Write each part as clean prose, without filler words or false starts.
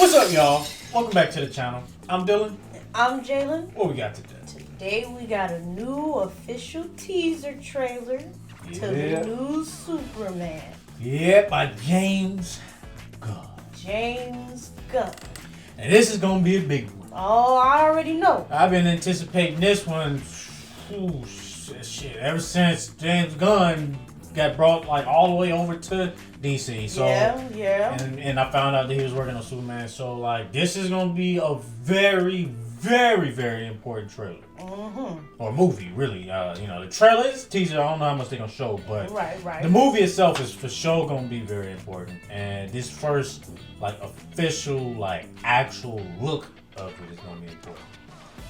What's up, y'all? Welcome back to the channel. I'm Dylan. I'm Jalen. What we got today? Today we got a new official teaser trailer to the new Superman. Yeah, by James Gunn. James Gunn. And this is gonna be a big one. Oh, I already know. I've been anticipating this one, shit, ever since James Gunn got brought like all the way over to DC. So yeah. And I found out that he was working on Superman. So like, this is gonna be a very, very important trailer. Or movie, really. The trailer is a teaser. I don't know how much they're gonna show, but right. the movie itself is for sure gonna be very important. And this first like official, like actual look of it is gonna be important.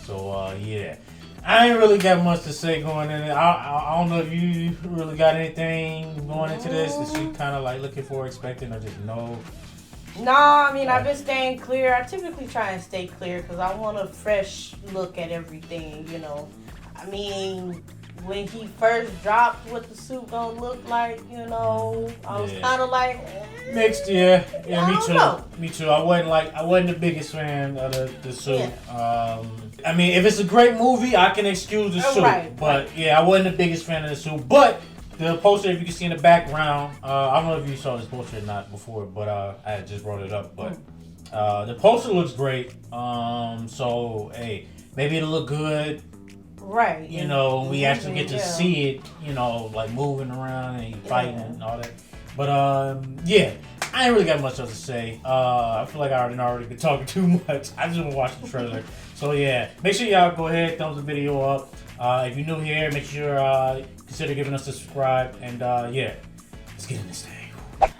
So yeah. I ain't really got much to say going in it. I don't know if you really got anything going into this that you kind of like looking for, expecting, or just know. Nah, I mean, I've been staying clear. I typically try and stay clear because I want a fresh look at everything, you know. I mean, when he first dropped what the suit gonna look like, you know, I was kind of like... Mixed, yeah. Me too. Me too. I wasn't the biggest fan of the suit. Yeah. I mean, if it's a great movie, I can excuse the suit. But yeah, I wasn't the biggest fan of the suit. But the poster, if you can see in the background, I don't know if you saw this poster or not before, but I just brought it up. But the poster looks great. So hey, maybe it'll look good. Right. You know, we actually get to see it. You know, like moving around and fighting and all that. But yeah, I ain't really got much else to say. I feel like I already been talking too much. I just want to watch the trailer. So yeah, make sure y'all go ahead, thumbs the video up. If you're new here, make sure consider giving us a subscribe. And yeah, let's get in this thing.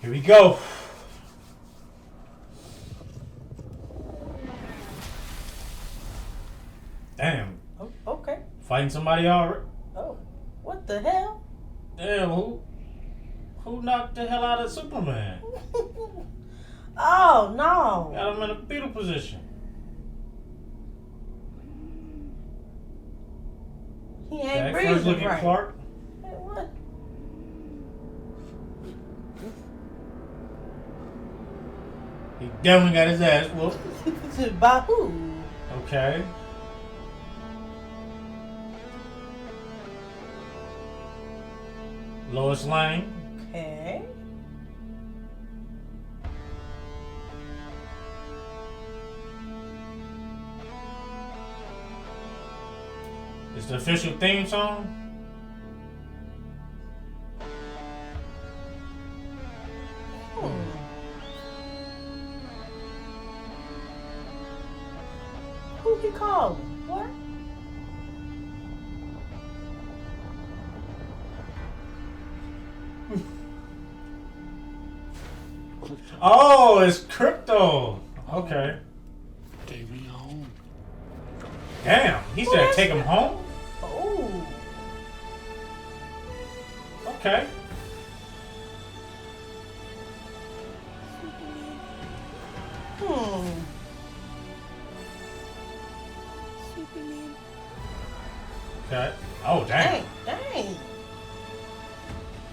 Here we go. Damn. Oh, okay. Fighting somebody already. Oh, what the hell? Damn, who knocked the hell out of Superman? Oh, no. Got him in a fetal position. He ain't breathing first look at Clark. Hey, what? He definitely got his ass whooped. By who? Okay. Lois Lane. Okay. It's the official theme song. Who he called? What? Oh, it's Crypto. Okay. Take me home. Damn, he said take him home? Oh. Okay. Superman. Okay. Oh, dang. Dang.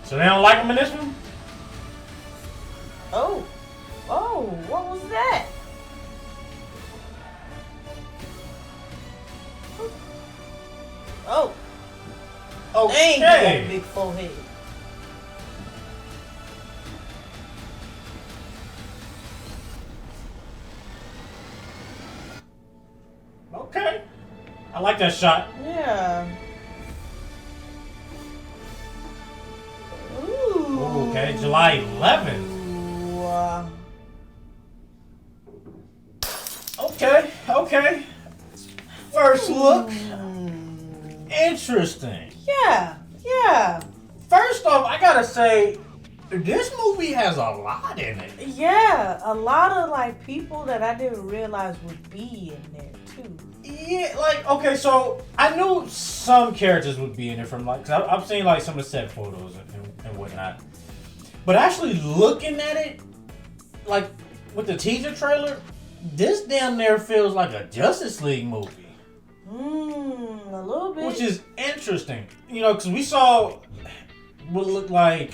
So they don't like him in this one? Oh, what was that? Oh. Okay. Dang, he got a big forehead. Okay. I like that shot. Yeah. Ooh. Okay, July 11th. Okay. First look. Interesting. Yeah. First off, I gotta say, this movie has a lot in it. Yeah, a lot of like people that I didn't realize would be in there too. Yeah, like, okay, so I knew some characters would be in it from like, cause I've seen like some of the set photos and whatnot. But actually looking at it, like with the teaser trailer, this damn near feels like a Justice League movie. A little bit. Which is interesting. You know, because we saw what looked like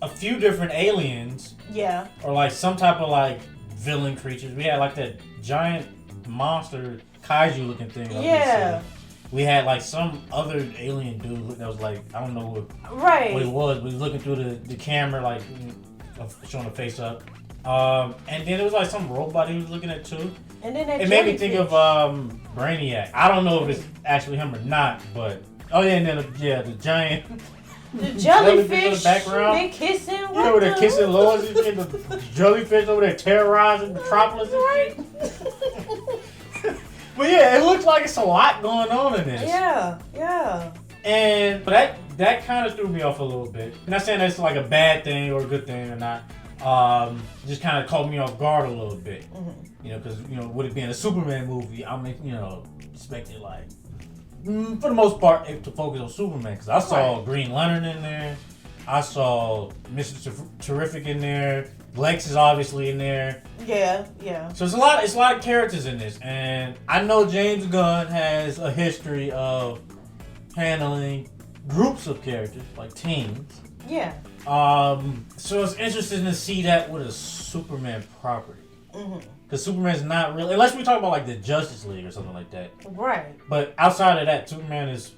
a few different aliens. Yeah. Or like some type of like villain creatures. We had like that giant monster kaiju looking thing. Yeah. We had like some other alien dude that was like, I don't know what it was. We was looking through the camera, like showing the face up. And then it was like some robot he was looking at too. And then it made me think of Brainiac. I don't know if it's actually him or not, but and then the giant. The jellyfish in the background. They kissing. You know, they're kissing Lois and the jellyfish over there terrorizing Metropolis and shit. But yeah, it looks like it's a lot going on in this. Yeah. But that kind of threw me off a little bit. I'm not saying that's like a bad thing or a good thing or not. Just kind of caught me off guard a little bit. Mm-hmm. You know, because with it being a Superman movie, I'm expecting like. For the most part, to focus on Superman, because I saw Green Lantern in there, I saw Mr. Terrific in there, Lex is obviously in there. Yeah. So it's a lot of characters in this, and I know James Gunn has a history of handling groups of characters, like teams. Yeah. So it's interesting to see that with a Superman property. Mm-hmm. Because Superman's not really, unless we talk about like the Justice League or something like that. Right. But outside of that, Superman is,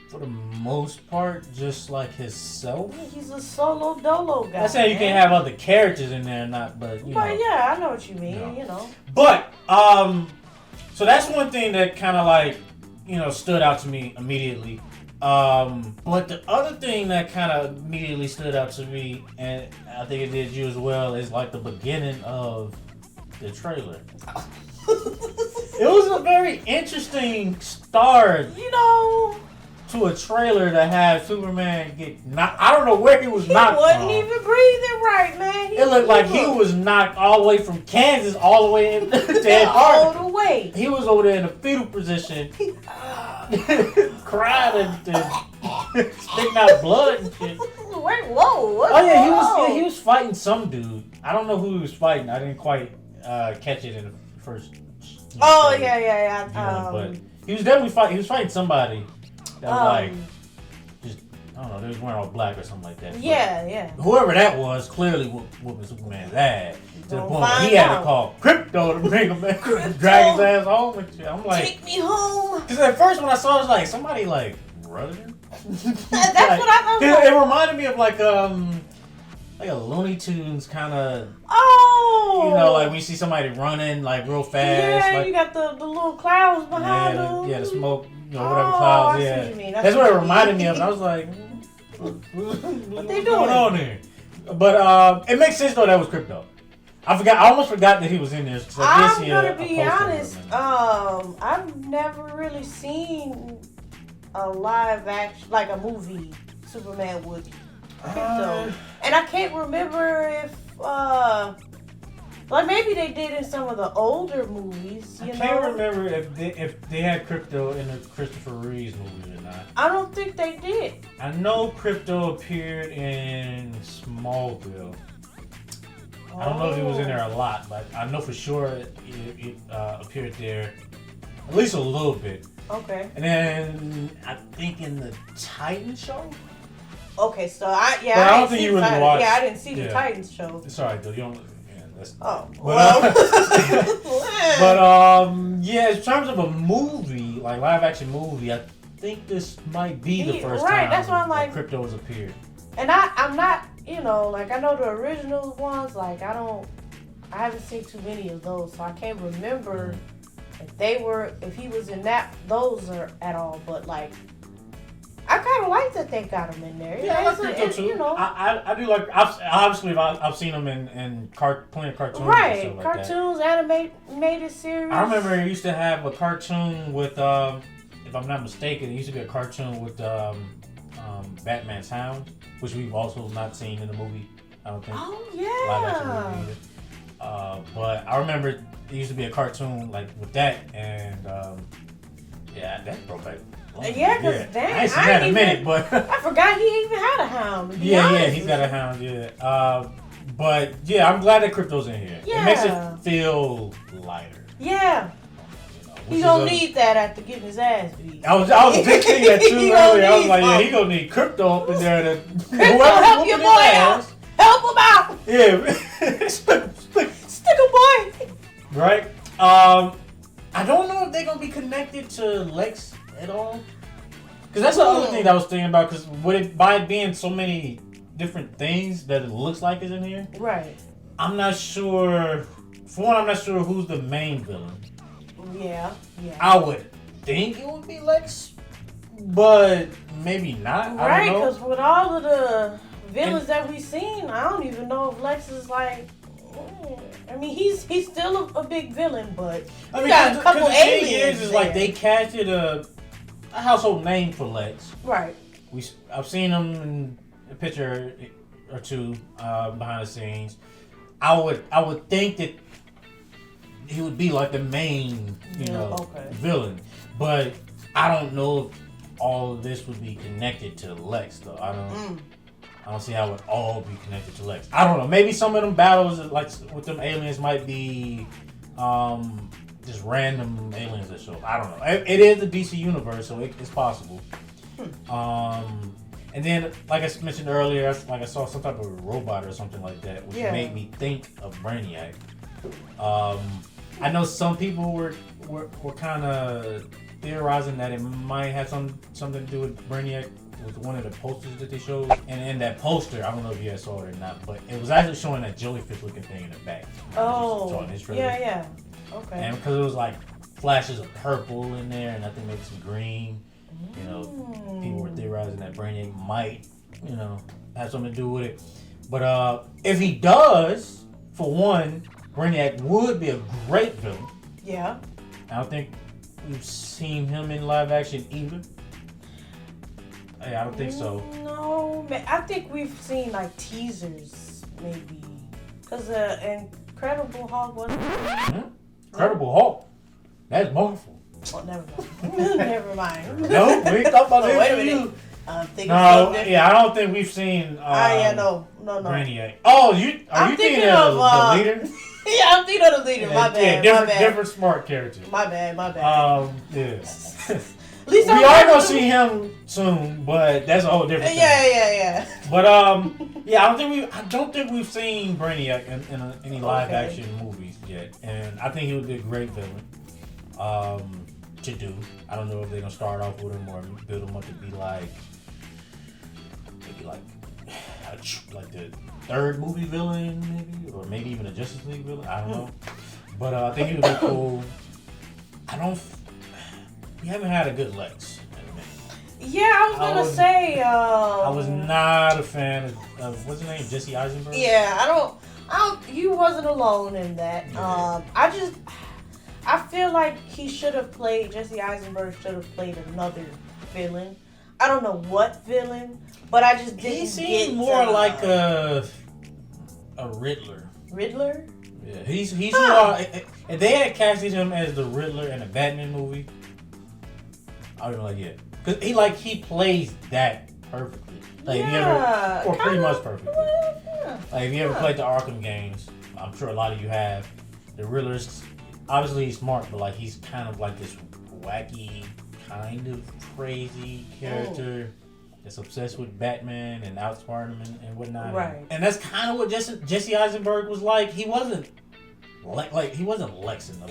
for the most part, just like himself. Yeah, he's a solo dolo guy. That's saying you can have other characters in there, but you know. Yeah, I know what you mean. But so that's one thing that kind of like stood out to me immediately. But the other thing that kind of immediately stood out to me, and I think it did you as well, is like the beginning of the trailer. It was a very interesting start, to a trailer to have Superman get knocked. I don't know where he was knocked from. He wasn't even breathing right, man. It looked like he was knocked all the way from Kansas all the way into all the way. He was over there in a fetal position, crying and spitting out blood and shit. Wait, whoa! He was fighting some dude. I don't know who he was fighting. I didn't quite catch it in the first. Yeah. But he was definitely fighting. He was fighting somebody that was like, just I don't know. They was wearing all black or something like that. Yeah. Whoever that was clearly whooping Superman's ass to the point where he had to call Crypto to bring him back, drag his ass home and shit. I'm like, take me home. Because at first when I saw it, I was like, somebody like running. That's what I thought. It reminded me of like a Looney Tunes kind of. Like when you see somebody running like real fast. Yeah, like, you got the little clouds behind them. Yeah, the smoke, whatever clouds. Yeah, what you mean. That's what it reminded me of. And I was like, what they doing? Going on here? But it makes sense though. That was Crypto. I almost forgot that he was in there. I'm gonna be honest. I've never really seen a live action, like a movie, Superman with Crypto, and I can't remember if like maybe they did in some of the older movies. I can't remember if they had Crypto in the Christopher Reeves movies or not. I don't think they did. I know Crypto appeared in Smallville. I don't know if he was in there a lot, but I know for sure it appeared there at least a little bit. Okay. And then I think in the Titans show. Okay, so I don't think you really watched. Yeah, I didn't see the Titans show. It's alright though. You don't. Yeah, that's. Oh. Well. But in terms of a movie, like live action movie, I think this might be the first time. Right, that's why I'm like Crypto has appeared. And I'm not, like I know the original ones. Like I haven't seen too many of those, so I can't remember if he was in those or at all. But like. I kind of like that they got him in there. Yeah, I like Crypto too. I do like. I've seen him in plenty of cartoons. Right, and stuff like cartoons, animated series. I remember it used to have a cartoon with, if I'm not mistaken, it used to be a cartoon with Batman's Hound, which we've also not seen in the movie. I don't think. Oh yeah. Live action movie either. But I remember it used to be a cartoon like with that, and that broke back. Yeah, because dang, I ain't seen that in a minute, but I forgot he even had a hound. Yeah, he's got a hound. Yeah, but yeah, I'm glad that Crypto's in here. Yeah. It makes it feel lighter. Yeah, he don't need that after getting his ass beat. I was just thinking that too earlier. I was like, yeah, he gonna need Crypto up in there to help your boy out. Help him out. Yeah, stick a boy Right? I don't know if they're gonna be connected to Lex at all. Because that's the other thing that I was thinking about. Because by it being so many different things that it looks like is in here, right? I'm not sure. For one, I'm not sure who's the main villain. Yeah. I would think it would be Lex, but maybe not. Right? I don't know. Because with all of the villains that we've seen, I don't even know if Lex is like. I mean, he's still a big villain, but he got a couple aliens. Is like they casted a household name for Lex. Right. I've seen him in a picture or two behind the scenes. I would think that he would be like the main, villain, but I don't know if all of this would be connected to Lex though. I don't see how it would all be connected to Lex. I don't know. Maybe some of them battles, like with them aliens, might be just random aliens that show up. I don't know. It is the DC universe, so it's possible. And then, like I mentioned earlier, I saw some type of robot or something like that, which made me think of Brainiac. I know some people were kind of theorizing that it might have something to do with Brainiac. With one of the posters that they showed, and in that poster, I don't know if you guys saw it or not, but it was actually showing that jellyfish-looking thing in the back. Oh, yeah. Okay. And because it was like flashes of purple in there, and I think maybe some green. People were theorizing that Brainiac might, have something to do with it. But if he does, for one, Brainiac would be a great villain. Yeah. I don't think we've seen him in live action either. I don't think so. No, I think we've seen like teasers, maybe. Because Incredible Hulk wasn't. Incredible Hulk? That's Marvel. Oh, never mind. Never mind. No, we ain't talking about that. Wait a minute. I'm thinking I don't think we've seen. No. Brainiac. Oh, are you thinking of the leader? Yeah, I'm thinking of the leader. My bad. Different smart character. My bad. Yeah. At least we are gonna see him soon, but that's a whole different thing. Yeah. But I don't think we've seen Brainiac in any live action movies yet, and I think he would be a great villain to do. I don't know if they're gonna start off with him or build him up to be like the third movie villain, maybe, or maybe even a Justice League villain. I don't know, but I think he would be cool. We haven't had a good Lex. Yeah, I was gonna say. I was not a fan of what's his name, Jesse Eisenberg. Yeah, I don't. You wasn't alone in that. Yeah. I feel like Jesse Eisenberg should have played another villain. I don't know what villain, but I just didn't. He seemed more like a Riddler. Riddler? Yeah, he's more. If they had casted him as the Riddler in a Batman movie, I would be like, yeah, because he plays that perfectly. Like, pretty much perfectly. Yeah. Like, if you ever played the Arkham games, I'm sure a lot of you have. The Riddler's obviously he's smart, but like he's kind of like this wacky, kind of crazy character that's obsessed with Batman and outsmarting him and whatnot. Right. And that's kind of what Jesse Eisenberg was like. He wasn't he wasn't Lex in the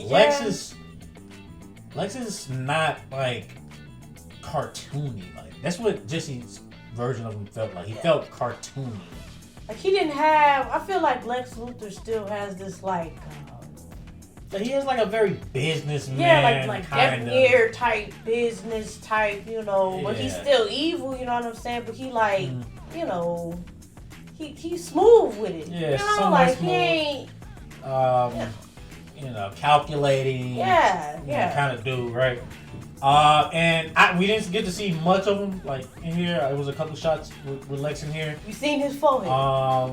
Lex is not like cartoony. Like that's what Jesse's version of him felt like. He felt cartoony. Like he didn't have. I feel like Lex Luthor still has this like. He has like a very businessman. Yeah, like debonair type, business type, but he's still evil, you know what I'm saying? But he like, he's smooth with it. Yeah, like smooth. He ain't calculating. Yeah. Kind of dude, right? And we didn't get to see much of him like in here. It was a couple shots with Lex in here. You seen his forehead?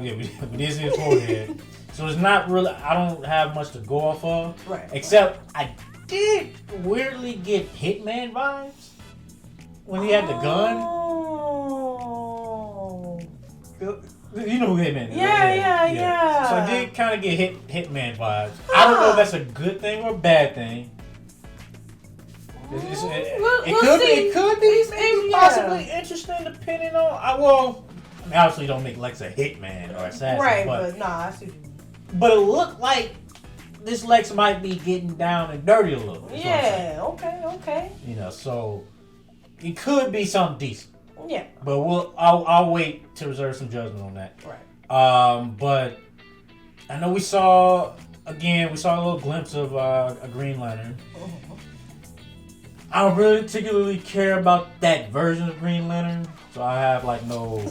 Yeah, we did see his forehead. So it's not really. I don't have much to go off of. Right. Except I did weirdly get Hitman vibes when he had the gun. Oh. You know who Hitman is. Yeah. So I did kind of get Hitman vibes. I don't know if that's a good thing or a bad thing. It could be maybe possibly interesting depending on. Obviously don't make Lex a hitman or assassin. Right, but nah, I see. But it looked like this Lex might be getting down and dirty a little. Yeah, okay. You know, so it could be something decent. Yeah. But I'll wait to reserve some judgment on that. Right. But I know we saw a little glimpse of a Green Lantern. I don't really particularly care about that version of Green Lantern, so I have like no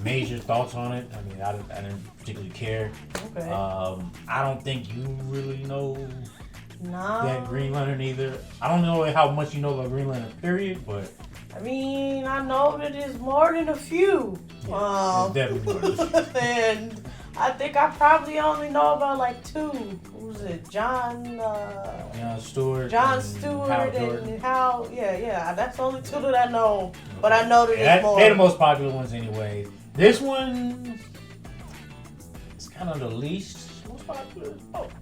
major thoughts on it. I mean, I didn't particularly care. Okay. I don't think you really know No. that Green Lantern either. I don't know how much you know about Green Lantern, period, but I mean, I know that it's more than a few. it's definitely more than a few. And I think I probably only know about like two. Who's it? John Stewart. John and Stewart Hal Jordan. and Hal. Yeah. That's the only two that I know. But I know that it's more. They're the most popular ones anyway. This one is kind of the least most popular. Oh, okay.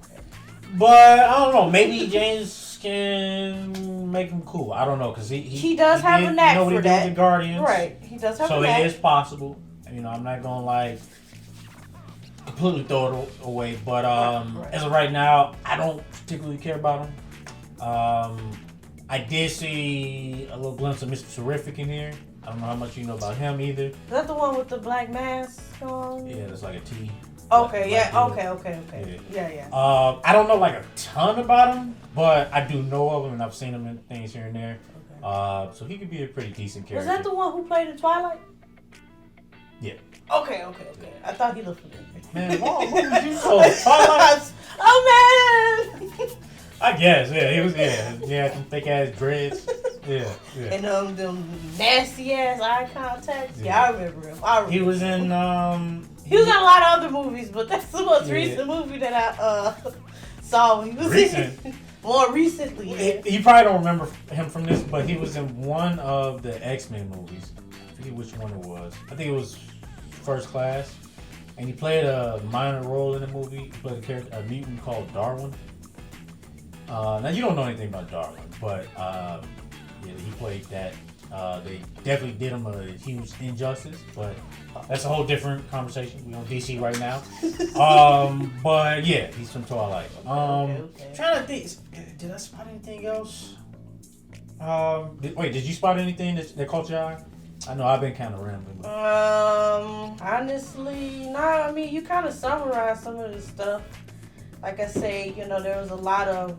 But I don't know. Maybe James can make him cool. I don't know because he does have a knack for that. The Guardians, Right. He does have so a knack. it is possible. You know, I'm not gonna like completely throw it away. But Right. as of right now, I don't particularly care about him. I did see a little glimpse of Mr. Terrific in here. I don't know how much you know about him either. Is that the one with the black mask on? Yeah, that's like a T. Okay, yeah, Like, okay. Yeah. I don't know like a ton about him, but I do know of him and I've seen him in things here and there. Okay. So he could be a pretty decent Was character. that the one who played in Twilight? Yeah. Okay. I thought he looked familiar. Man, what was you so Twilight? Oh man! I guess, yeah, he was, yeah, some thick ass dreads. Yeah. And them nasty ass eye contacts. Yeah, I remember him. He was in He was in a lot of other movies, but that's the most Yeah. recent movie that I saw. He was Recent? in more recently. Yeah. You probably don't remember him from this, but he was in one of the X-Men movies. I forget which one it was. I think it was First Class. And he played a minor role in the movie. He played a mutant called Darwin. Now, you don't know anything about Darwin, but yeah, he played that. They definitely did him a huge injustice, but that's a whole different conversation. We're on DC right now. But yeah, he's from Twilight. Okay. Trying to think, did I spot anything else? Did you spot anything that caught your eye? I know I've been kind of rambling. Honestly, I mean, you kind of summarized some of the stuff. Like I say, there was a lot of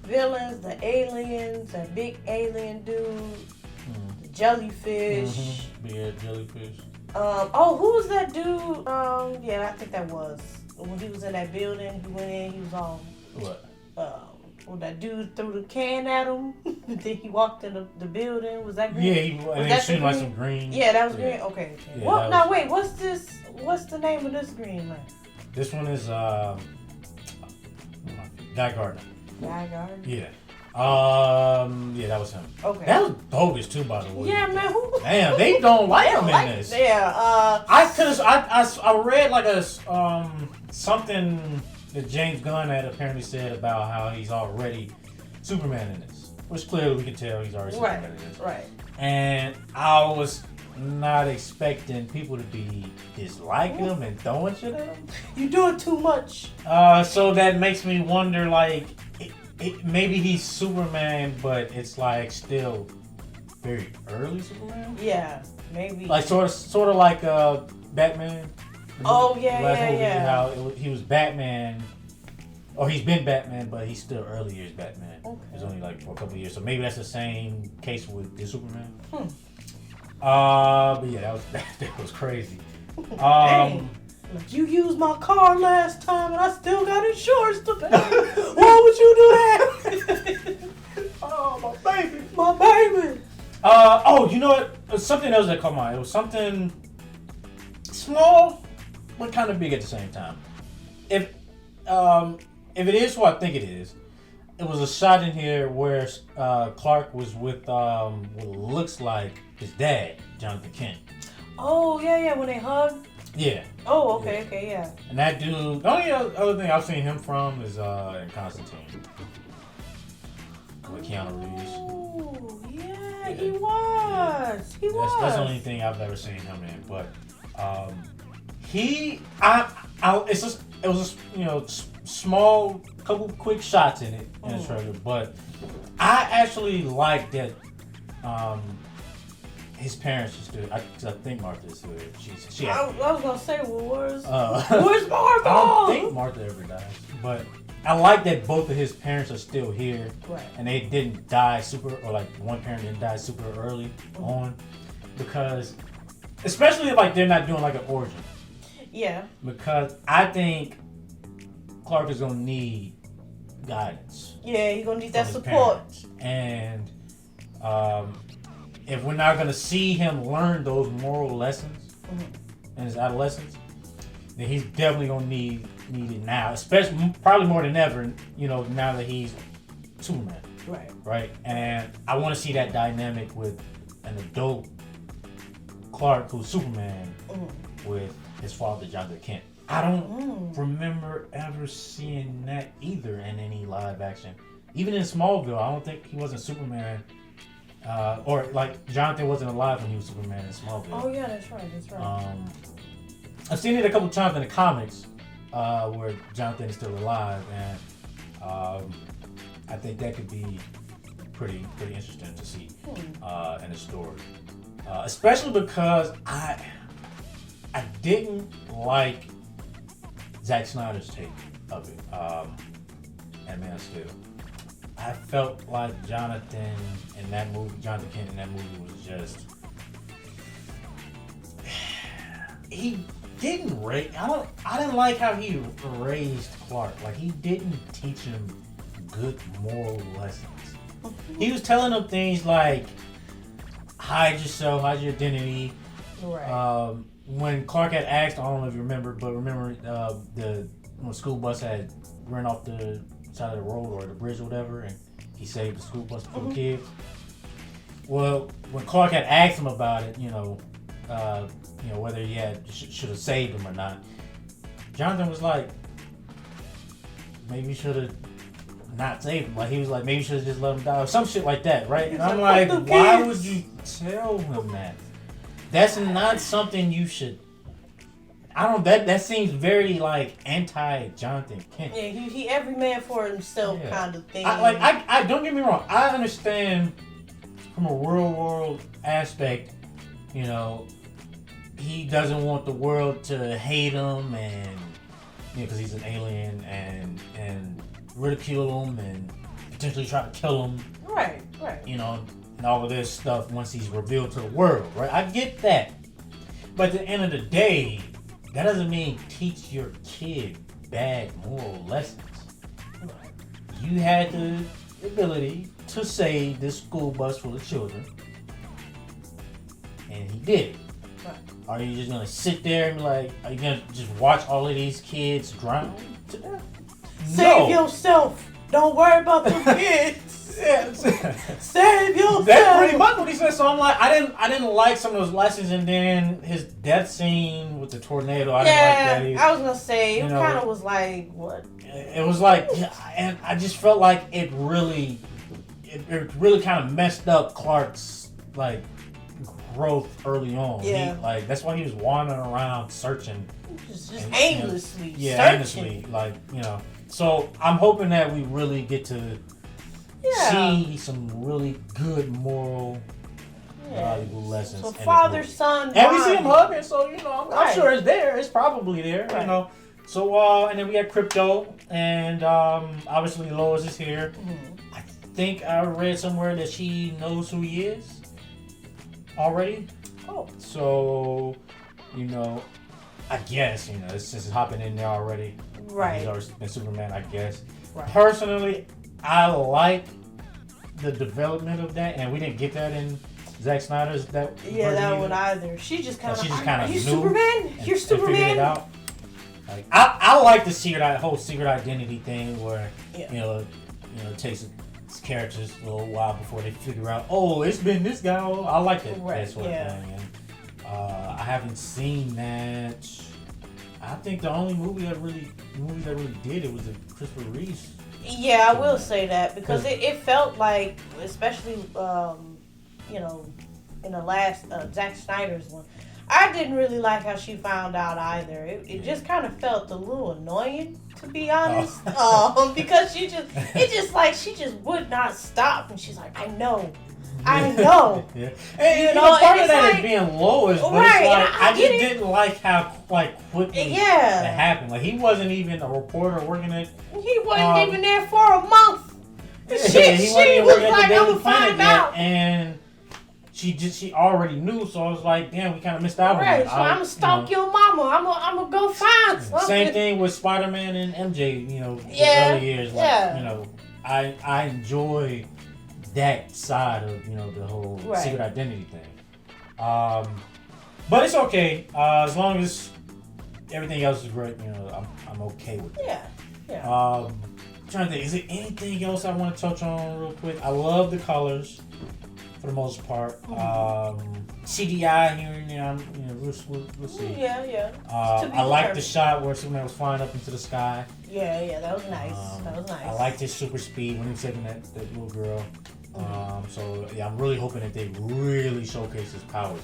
villains, the aliens, that big alien dude, the jellyfish. Yeah, jellyfish. Who was that dude? Yeah, I think that was when he was in that building. He went in. He was on. What? When that dude threw the can at him, then he walked in the building. Was that green? Yeah, and it seemed like some green. Yeah, that was green. Okay. Yeah, What? Now wait, what's this? What's the name of this green man? This one is Guy Gardner. Guy Gardner. Yeah. Yeah, that was him. Okay. That was bogus too, by the way. Yeah, man. Who? Damn, they don't like They him don't in this. Yeah. I read like a something that James Gunn had apparently said about how he's already Superman in this, which clearly we can tell he's already Superman in this. Right. And I was not expecting people to be disliking him and throwing shit at him. You doing too much. So that makes me wonder, like, maybe he's Superman, but it's like still very early Superman. Yeah, maybe. Like sort of like Batman. Oh The last movie, yeah. How he was Batman, or he's been Batman, but he's still early years Batman. Okay. He's only like for a couple of years, so maybe that's the same case with the Superman. But yeah, that was crazy. Dang. Like, you used my car last time and I still got insurance to pay. Why would you do that? Oh, my baby. My baby. You know what? It was something else that caught my eye. It was something small, but kind of big at the same time. If it is who I think it is, it was a shot in here where Clark was with what looks like his dad, Jonathan Kent. Oh, yeah, when they hug. Yeah. Oh, okay, yeah. And that dude, the only other thing I've seen him from is in Constantine. With Keanu Reeves. Oh, yeah, he was. That's the only thing I've ever seen him in. But it was a small couple quick shots in it in the trailer, but I actually like that. His parents are still. I think Martha is still here. I was gonna say, well, where's Martha? I don't think Martha ever dies, but I like that both of his parents are still here, right? And they didn't die or like one parent didn't die super early on, because especially if like they're not doing like an origin. Yeah. Because I think Clark is gonna need guidance. Yeah, he's gonna need that support. And if we're not gonna see him learn those moral lessons in his adolescence, then he's definitely gonna need it now, especially probably more than ever. You know, now that he's Superman. Right. And I want to see that dynamic with an adult Clark who's Superman with his father, Jonathan Kent. I don't remember ever seeing that either in any live action. Even in Smallville, I don't think he wasn't Superman. Or like Jonathan wasn't alive when he was Superman in Smallville. Oh yeah, that's right. I've seen it a couple times in the comics where Jonathan is still alive, and I think that could be pretty interesting to see in the story, especially because I didn't like Zack Snyder's take of it, and Man of Steel. I felt like Jonathan Kent in that movie was just he didn't raise. I didn't like how he raised Clark. Like he didn't teach him good moral lessons. He was telling him things like hide yourself, hide your identity. Right. When Clark had asked, I don't know if you remember, but remember the school bus had run off the side of the road or the bridge or whatever, and he saved the school bus for the kids. Well, when Clark had asked him about it, whether he should have saved him or not, Jonathan was like, maybe you should have not saved him. Like he was like, maybe you should have just let him die or some shit like that, right? And I'm like, why would you tell him that? That's not something you should. I don't. That seems very like anti-Jonathan Kent. Yeah, he every man for himself kind of thing. I don't get me wrong. I understand from a real world aspect. You know, he doesn't want the world to hate him, and because he's an alien, and ridicule him and potentially try to kill him. Right. You know, and all of this stuff once he's revealed to the world. Right. I get that, but at the end of the day. That doesn't mean teach your kid bad moral lessons. You had the ability to save this school bus full of children, and he did it. Right. Are you just gonna sit there and be like, are you gonna just watch all of these kids drown to death? Save yourself. Don't worry about the kids. Save yourself. That's pretty much what he said. So I'm like, I didn't like some of those lessons, and then his death scene with the tornado. I didn't like that either. I was gonna say it kind of was like what? It was like, and I just felt like it really kind of messed up Clark's like growth early on. Yeah. That's why he was wandering around searching. Just aimlessly. Aimlessly, So I'm hoping that we really get to see some really good moral, valuable lessons. So father, son, and we see him hugging, so I'm sure it's there. It's probably there, So and then we have Crypto, and obviously Lois is here. I think I read somewhere that she knows who he is already. Oh, so I guess it's just hopping in there already. Right. He's already been Superman, I guess. Right. Personally, I like the development of that, and we didn't get that in Zack Snyder's that one either. She just kind of knew. Superman. You're Superman. Figured it out. Like I like to see that whole secret identity thing where it takes its characters a little while before they figure out. Oh, it's been this guy. I like that sort of thing. And I haven't seen that. I think the only movie that really did it was the Christopher Reeve. Yeah, I will say that because it felt like, especially in the last Zack Snyder's one, I didn't really like how she found out either. It just kind of felt a little annoying to be honest. Because she just would not stop, and she's like, I know. Yeah. And part of that is being Lois, but right, it's like I just didn't like how quickly that happened. Like he wasn't even a reporter working at. He wasn't even there for a month. He was like, I'm gonna find out, and she already knew. So I was like, damn, we kind of missed out on it. So I'm gonna stalk your mama. I'm gonna go find something. Same thing with Spider-Man and MJ. The early years. Like, I enjoy that side of the whole secret identity thing. But it's okay as long as everything else is great. I'm okay with it. Yeah. Trying to think, is there anything else I want to touch on real quick? I love the colors for the most part. CGI here and there, we'll see. Yeah. I like the shot where Superman was flying up into the sky. Yeah, that was nice. I liked his super speed when he was taking that little girl. So I'm really hoping that they really showcase his powers.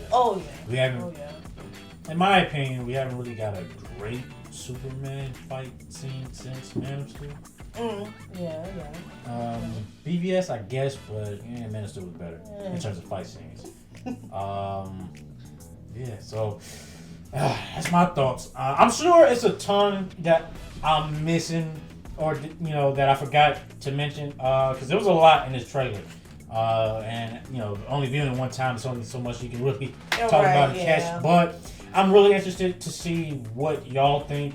We haven't. In my opinion, we haven't really got a great Superman fight scene since Man of Steel. BVS, I guess, but Man of Steel was better in terms of fight scenes. So that's my thoughts. I'm sure it's a ton that I'm missing, or that I forgot to mention, because there was a lot in this trailer. And only viewing it one time, it's only so much you can really talk about and catch. But I'm really interested to see what y'all think,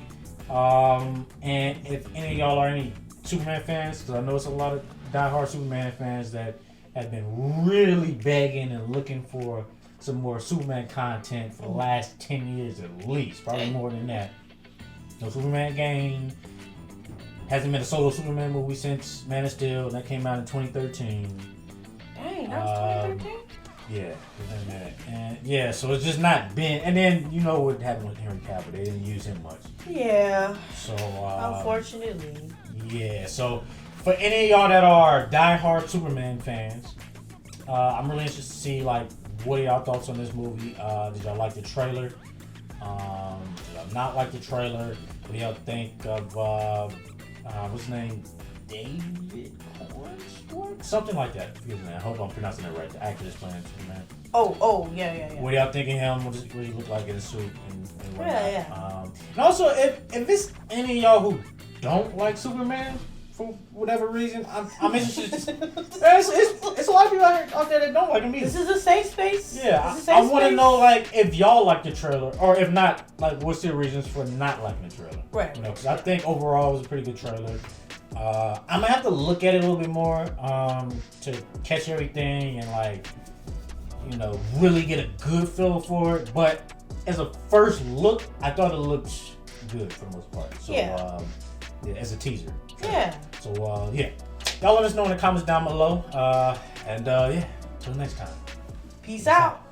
and if any of y'all are any Superman fans, because I know it's a lot of diehard Superman fans that have been really begging and looking for some more Superman content for the last 10 years at least, probably more than that. No Superman game. Hasn't been a solo Superman movie since Man of Steel, and that came out in 2013. Dang, that was 2013? Yeah, and so it's just not been. And then what happened with Henry Cavill? They didn't use him much. Yeah. So unfortunately. Yeah. So for any of y'all that are diehard Superman fans, I'm really interested to see what are y'all thoughts on this movie. Did y'all like the trailer? Did y'all not like the trailer? What do y'all think of what's his name? David Cornsworth? Something like that. Excuse me. I hope I'm pronouncing that right. The actor is playing Superman. Yeah. What do y'all think of him? What does he look like in a suit? And whatnot? Yeah. And also, if it's any of y'all who don't like Superman for whatever reason, I'm interested. It's a lot of people out there that don't like him either. This is a safe space. Yeah, I want to know if y'all like the trailer, or if not, what's your reasons for not liking the trailer? Right. Because I think overall it was a pretty good trailer. I'm gonna have to look at it a little bit more to catch everything and really get a good feel for it. But as a first look, I thought it looked good for the most part. So as a teaser. Yeah. So y'all let us know in the comments down below. And till next time. Peace out.